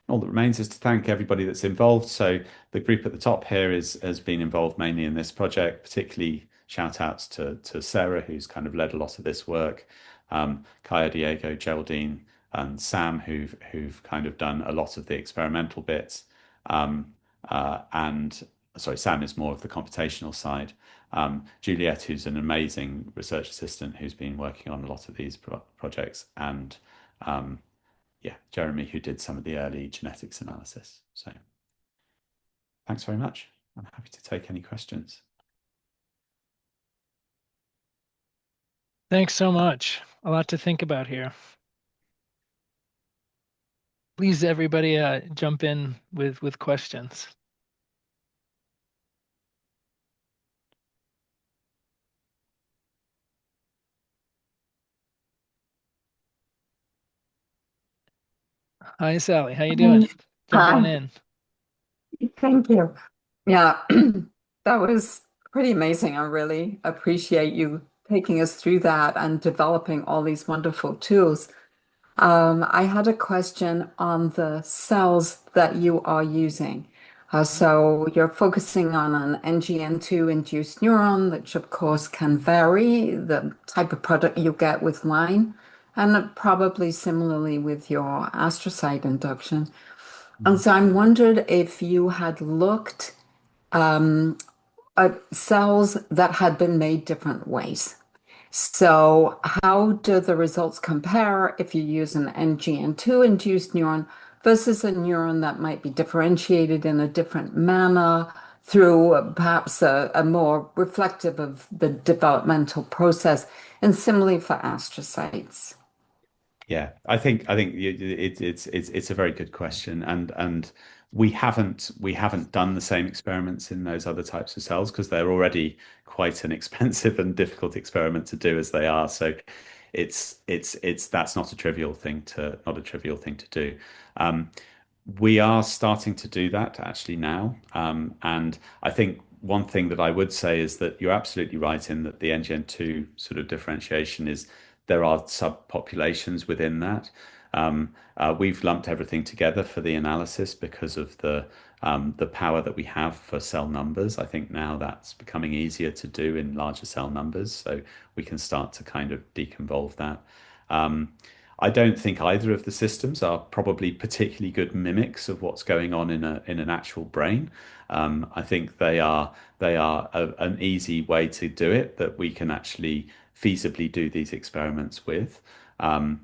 All that remains is to thank everybody that's involved. So the group at the top here has been involved mainly in this project, particularly shout outs to Sarah, who's kind of led a lot of this work, Kaya, Diego, Geraldine, and Sam, who've kind of done a lot of the experimental bits. And sorry, Sam is more of the computational side. Juliet, who's an amazing research assistant who's been working on a lot of these projects, and um, yeah, Jeremy, who did some of the early genetics analysis. So thanks very much. I'm happy to take any questions. Thanks so much. A lot to think about here. Please, everybody, jump in with questions. Hi, Sally. How you doing? Jump on Hi, in. thank you. Yeah, that was pretty amazing. I really appreciate you taking us through that and developing all these wonderful tools. I had a question on the cells that you are using. So you're focusing on an NGN2 induced neuron, which of course can vary the type of product you get with line, and probably similarly with your astrocyte induction. And Mhm. so I'm wondered if you had looked at cells that had been made different ways. So how do the results compare if you use an NGN2 induced neuron versus a neuron that might be differentiated in a different manner through perhaps a more reflective of the developmental process, and similarly for astrocytes? Yeah, I think it's a very good question, and we haven't done the same experiments in those other types of cells because they're already quite an expensive and difficult experiment to do as they are. So it's that's not a trivial thing to do. Um, we are starting to do that actually now. And I think one thing that I would say is that you're absolutely right in that the NGN2 sort of differentiation is there are subpopulations within that. We've lumped everything together for the analysis because of the power that we have for cell numbers. I think now that's becoming easier to do in larger cell numbers, so we can start to kind of deconvolve that. Um, I don't think either of the systems are probably particularly good mimics of what's going on in an actual brain. I think they are an easy way to do it that we can actually feasibly do these experiments with. And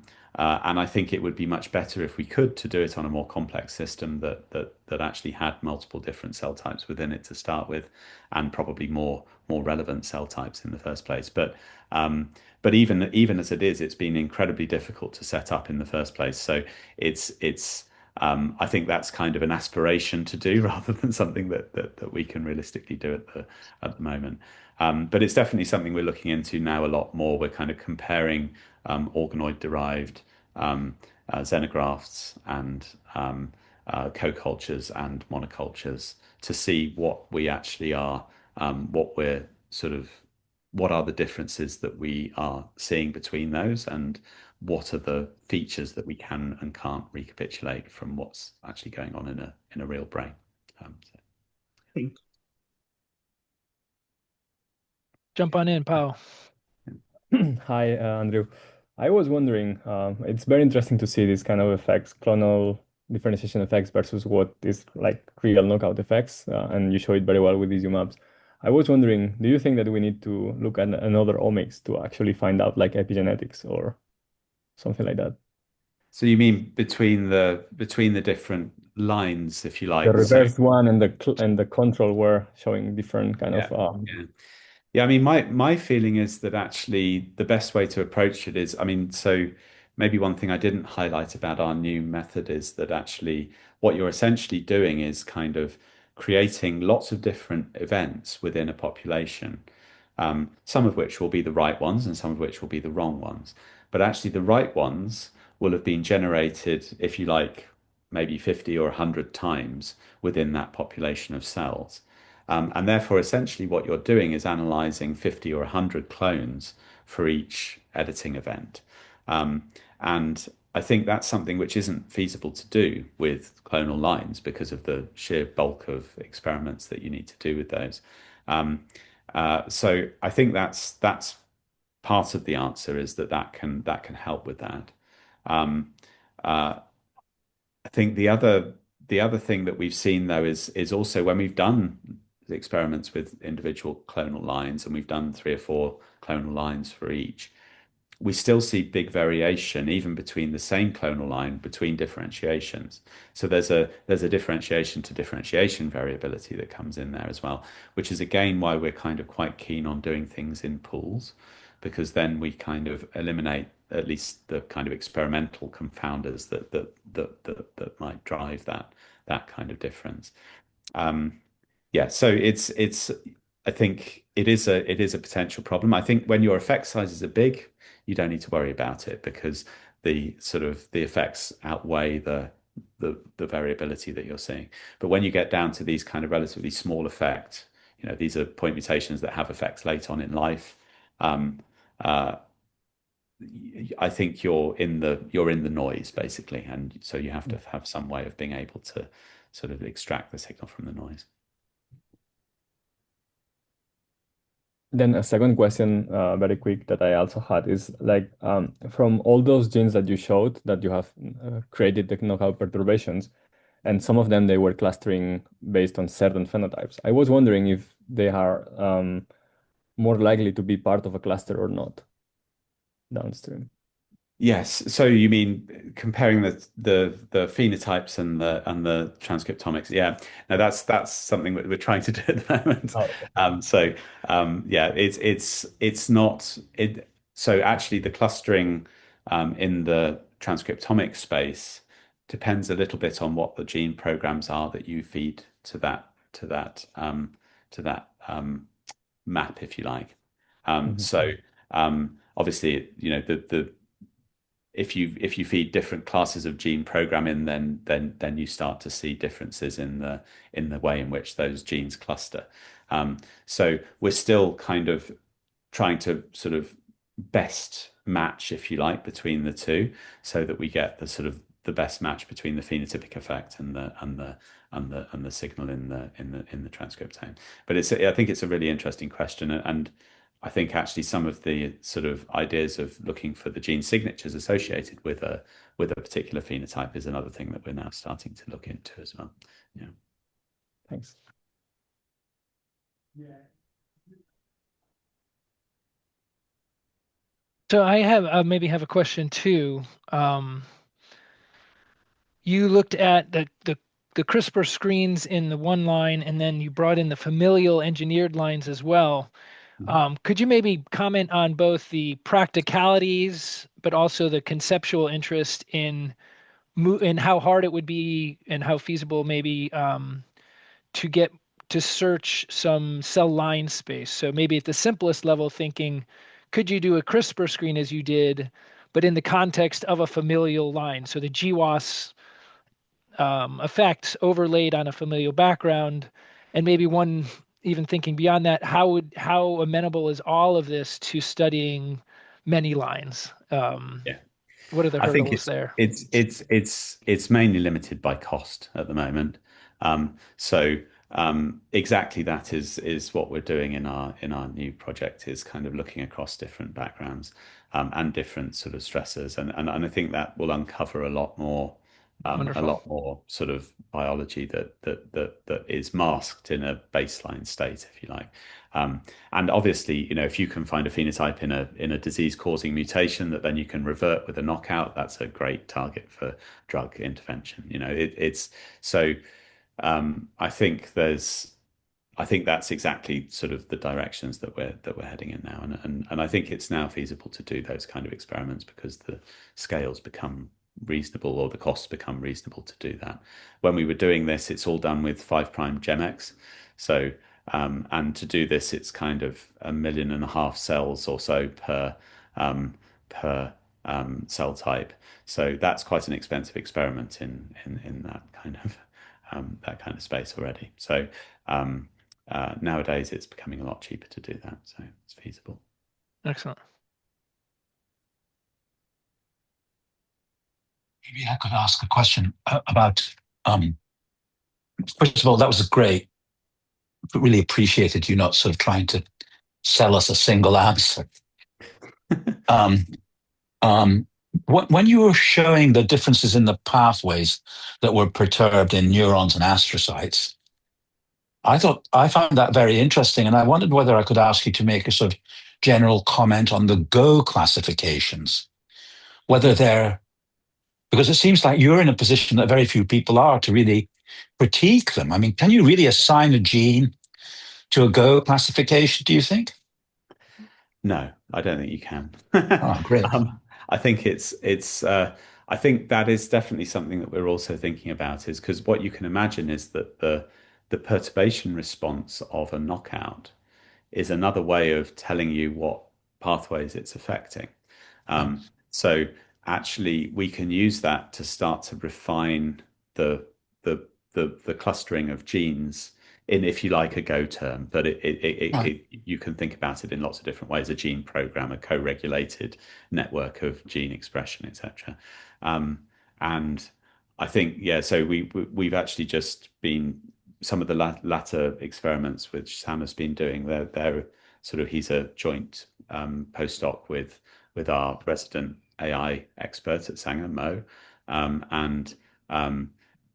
I think it would be much better if we could to do it on a more complex system that actually had multiple different cell types within it to start with, and probably more relevant cell types in the first place. But even as it is, it's been incredibly difficult to set up in the first place. So it's I think that's kind of an aspiration to do rather than something that we can realistically do at the moment. But it's definitely something we're looking into now a lot more. We're kind of comparing organoid-derived xenografts and co-cultures and monocultures to see what we actually are, what we're sort of, what are the differences that we are seeing between those, and what are the features that we can and can't recapitulate from what's actually going on in a real brain. So, Thank Jump on in, Pao. Hi, Andrew. I was wondering, it's very interesting to see these kind of effects, clonal differentiation effects versus what is like real knockout effects, and you show it very well with these UMAPs. I was wondering, do you think that we need to look at another omics to actually find out like epigenetics or something like that? so you mean between the different lines, if you The like? So reverse one and the control were showing different kind yeah, of yeah. Yeah, I mean, my feeling is that actually the best way to approach it is, I mean, so maybe one thing I didn't highlight about our new method is that actually what you're essentially doing is kind of creating lots of different events within a population. some of which will be the right ones and some of which will be the wrong ones. But actually, the right ones will have been generated, if you like, maybe 50 or 100 times within that population of cells. And therefore, essentially, what you're doing is analyzing 50 or 100 clones for each editing event. And I think that's something which isn't feasible to do with clonal lines because of the sheer bulk of experiments that you need to do with those. Um, so I think that's part of the answer is that can help with that. Um, uh, I think the other thing that we've seen though is also when we've done the experiments with individual clonal lines and we've done 3 or 4 clonal lines for each, we still see big variation even between the same clonal line between differentiations. So there's a differentiation to differentiation variability that comes in there as well, which is again why we're kind of quite keen on doing things in pools, because then we kind of eliminate at least the kind of experimental confounders that might drive that kind of difference. Um, yeah, so it's I think it is a potential problem. I think when your effect sizes are big, you don't need to worry about it because the effects outweigh the variability that you're seeing. But when you get down to these kind of relatively small effects, these are point mutations that have effects late on in life. Um, uh, I think you're in the noise basically, and so you have to have some way of being able to sort of extract the signal from the noise. Then a second question, very quick, that I also had is like from all those genes that you showed that you have created the knockout perturbations, and some of them they were clustering based on certain phenotypes. I was wondering if they are more likely to be part of a cluster or not downstream. Yes. So you mean comparing the phenotypes and the transcriptomics? Yeah. No, that's something that we're trying to do at the moment. Oh, okay. Yeah, it's not it. So actually, the clustering in the transcriptomic space depends a little bit on what the gene programs are that you feed to that map, if you like. Mhm. Obviously, the if you feed different classes of gene programming, then you start to see differences in the way in which those genes cluster. So we're still kind of trying to sort of best match, if you like, between the two, so that we get the sort of the best match between the phenotypic effect and the signal in the transcriptome. But I think it's a really interesting question, and I think actually some of the sort of ideas of looking for the gene signatures associated with a particular phenotype is another thing that we're now starting to look into as well. Yeah. Thanks. So I have maybe have a question too. You looked at the CRISPR screens in the one line, and then you brought in the familial engineered lines as well. Mhm. Could you maybe comment on both the practicalities, but also the conceptual interest in how hard it would be and how feasible maybe to get to search some cell line space? So maybe at the simplest level, thinking, could you do a CRISPR screen as you did, but in the context of a familial line? So the GWAS effects overlaid on a familial background, and maybe one even thinking beyond that, how amenable is all of this to studying many lines? Yeah. What are the I think hurdles it's there? it's it's it's it's mainly limited by cost at the moment. Exactly that is what we're doing in our new project, is kind of looking across different backgrounds and different sort of stressors, and I think that will uncover a Wonderful. lot more sort of biology that is masked in a baseline state, if you like. And obviously, if you can find a phenotype in a disease-causing mutation that then you can revert with a knockout, that's a great target for drug intervention. It's so. I think that's exactly sort of the directions that we're heading in now, and I think it's now feasible to do those kind of experiments because the scales become reasonable or the costs become reasonable to do that. When we were doing this, it's all done with 5' GemX, so And to do this, it's kind of 1.5 million cells or so per cell type. So that's quite an expensive experiment in that kind of space already. So nowadays it's becoming a lot cheaper to do that. So it's feasible. Excellent. Maybe I could ask a question about, first of all, that was great. Really appreciated you not sort of trying to sell us a single answer. um, when you were showing the differences in the pathways that were perturbed in neurons and astrocytes, I found that very interesting, and I wondered whether I could ask you to make a sort of general comment on the Go classifications, whether they're, because it seems like you're in a position that very few people are to really critique them. I mean, can you really assign a gene to a Go classification, do you think? No, I don't think you can. Oh, great. I think I think that is definitely something that we're also thinking about, is because what you can imagine is that the perturbation response of a knockout is another way of telling you what pathways it's affecting. So actually, we can use that to start to refine the the clustering of genes in, if you like, a Go term. But you can think about it in lots of different ways: a gene program, a co-regulated network of gene expression, etc. And I think, yeah. So we've actually just been, some of the latter experiments which Sam has been doing. They're sort of, he's a joint postdoc with our resident AI expert at Sanger, Mo, and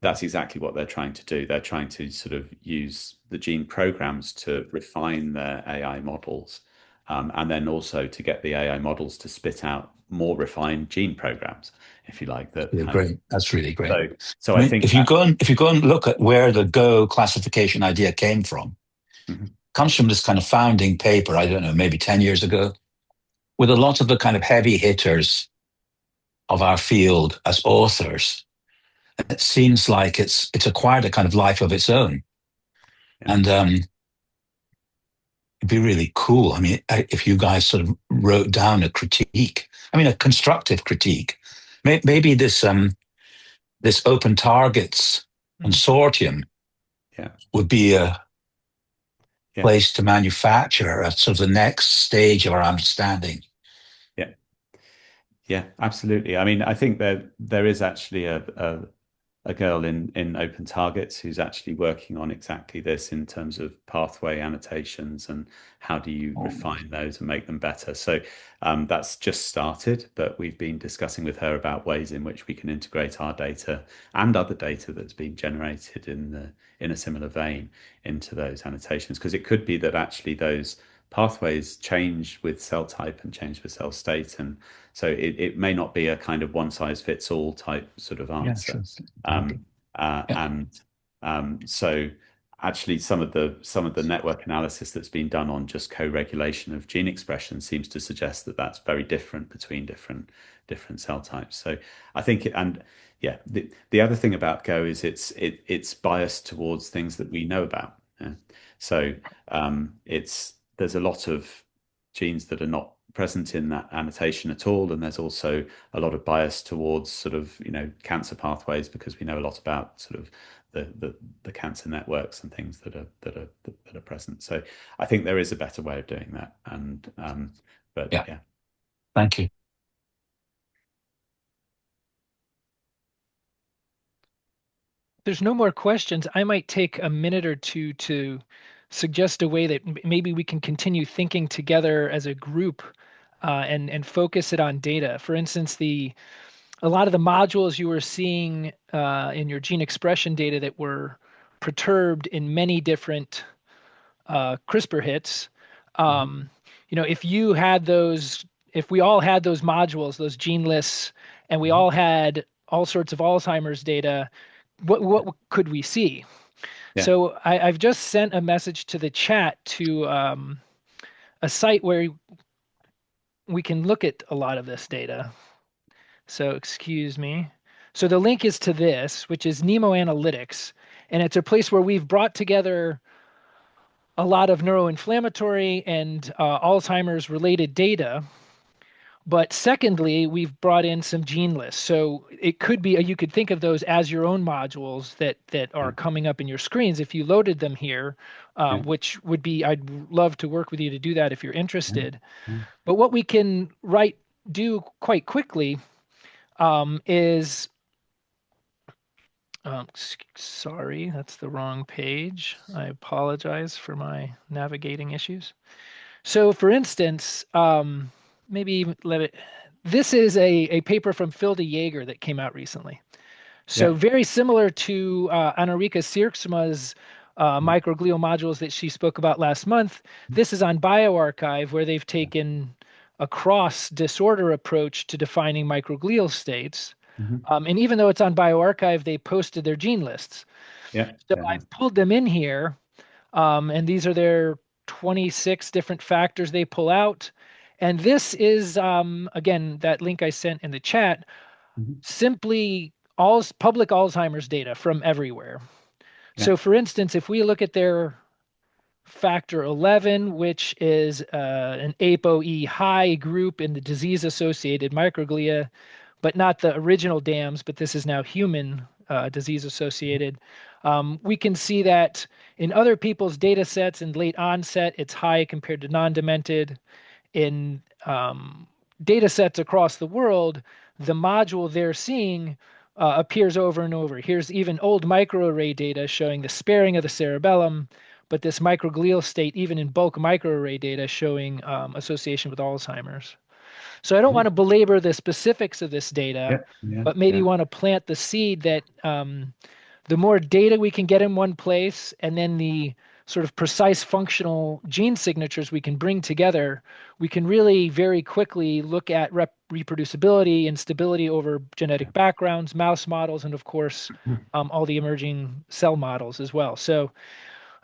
that's exactly what they're trying to do. They're trying to sort of use the gene programs to refine their AI models, and then also to get the AI models to spit out more refined gene programs, if you like. That Yeah, kind great. That's really great. of, so I I mean, think if you that. go and look at where the Go classification idea came from, Mhm. comes from this kind of founding paper, I don't know, maybe 10 years ago, with a lot of the kind of heavy hitters of our field as authors. It seems like it's acquired a kind of life of its own. Yeah. And it'd be really cool. I mean, if you guys sort of wrote down a critique, I mean, a constructive critique, maybe this open targets consortium Yeah. would be a Yeah. place to manufacture a sort of the next stage of our understanding. Yeah. Yeah, absolutely. I mean, I think there is actually a girl in Open Targets who's actually working on exactly this in terms of pathway annotations and how do you refine those and make them better. So that's just started, but we've been discussing with her about ways in which we can integrate our data and other data that's been generated in a similar vein into those annotations, because it could be that actually those pathways change with cell type and change with cell state, and so it may not be a kind of one size fits all type sort of answer. Okay. So actually some of the network analysis that's been done on just co-regulation of gene expression seems to suggest that that's very different between different cell types. So I think and yeah, the other thing about Go is it's biased towards things that we know about. Yeah? So there's a lot of genes that are not present in that annotation at all, and there's also a lot of bias towards sort of cancer pathways, because we know a lot about sort of the cancer networks and things that are present. So I think there is a better way of doing that, and but yeah. Thank you. There's no more questions. I might take a minute or two to suggest a way that maybe we can continue thinking together as a group, and focus it on data. For instance, a lot of the modules you were seeing in your gene expression data that were perturbed in many different CRISPR hits. If you had those, if we all had those modules, those gene lists, and we all had all sorts of Alzheimer's data, what could we see? Yeah. So I've just sent a message to the chat to a site where we can look at a lot of this data. So excuse me. So the link is to this, which is Nemo Analytics, and it's a place where we've brought together a lot of neuroinflammatory and Alzheimer's related data. But secondly, we've brought in some gene lists. So it could be, you could think of those as your own modules that are coming up in your screens if you loaded them here, which would be, I'd love to work with you to do that if you're interested. But what we can do quite quickly is, sorry, that's the wrong page. I apologize for my navigating issues. So for instance, maybe even this is a paper from Phil de Jager that came out recently. So very similar to Anarika Sirksma's microglial modules that she spoke about last month. This is on bioRxiv, where they've taken a cross disorder approach to defining microglial states. And even though it's on bioRxiv, they posted their gene lists. So I've pulled them in here, and these are their 26 different factors they pull out. And this is, again, that link I sent in the chat, simply all public Alzheimer's data from everywhere. So for instance, if we look at their factor 11, which is an ApoE high group in the disease-associated microglia, but not the original DAMs, but this is now human disease-associated. We can see that in other people's data sets in late onset, it's high compared to non-demented. In data sets across the world, the module they're seeing appears over and over. Here's even old microarray data showing the sparing of the cerebellum, but this microglial state, even in bulk microarray data, showing association with Alzheimer's. So I don't want to belabor the specifics of this data, but maybe want to plant the seed that the more data we can get in one place, and then the sort of precise functional gene signatures we can bring together, we can really very quickly look at reproducibility and stability over genetic backgrounds, mouse models, and of course, all the emerging cell models as well. So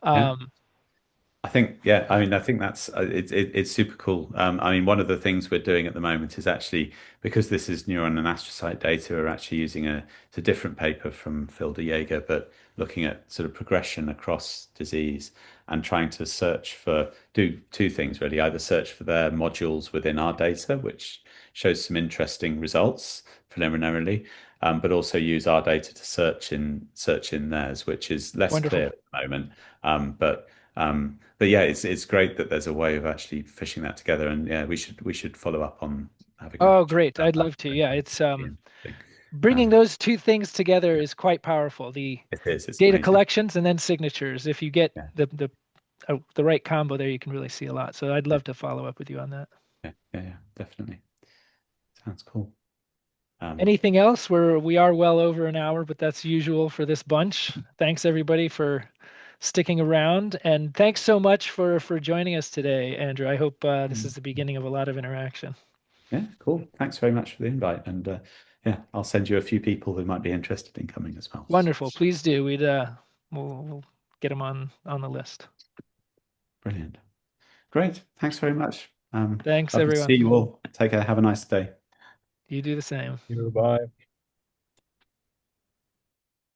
I think, I think that's it's super cool. I mean, one of the things we're doing at the moment is actually, because this is neuron and astrocyte data, we're actually using it's a different paper from Phil de Jager, but looking at sort of progression across disease and trying to do two things really: either search for their modules within our data, which shows some interesting results preliminarily, but also use our data to search in theirs, which is less clear at the moment. But yeah, it's great that there's a way of actually fishing that together, and yeah, we should follow up on having. Oh, great! I'd love to. Yeah, it's bringing those two things together is quite powerful. The it's data amazing. Collections and then signatures. If you get the right combo there, you can really see a lot. So I'd love to follow up with you on that. Yeah, definitely. Sounds cool. Anything else? We are well over an hour, but that's usual for this bunch. Thanks everybody for sticking around, and thanks so much for joining us today, Andrew. I hope this is the beginning of a lot of interaction. Yeah, cool. Thanks very much for the invite, and yeah, I'll send you a few people who might be interested in coming as well. Wonderful. Please do. We'll get them on the list. Brilliant. Great. Thanks very much. Thanks Love to everyone. see you all. Take care. Have a nice day. You do the same. Bye.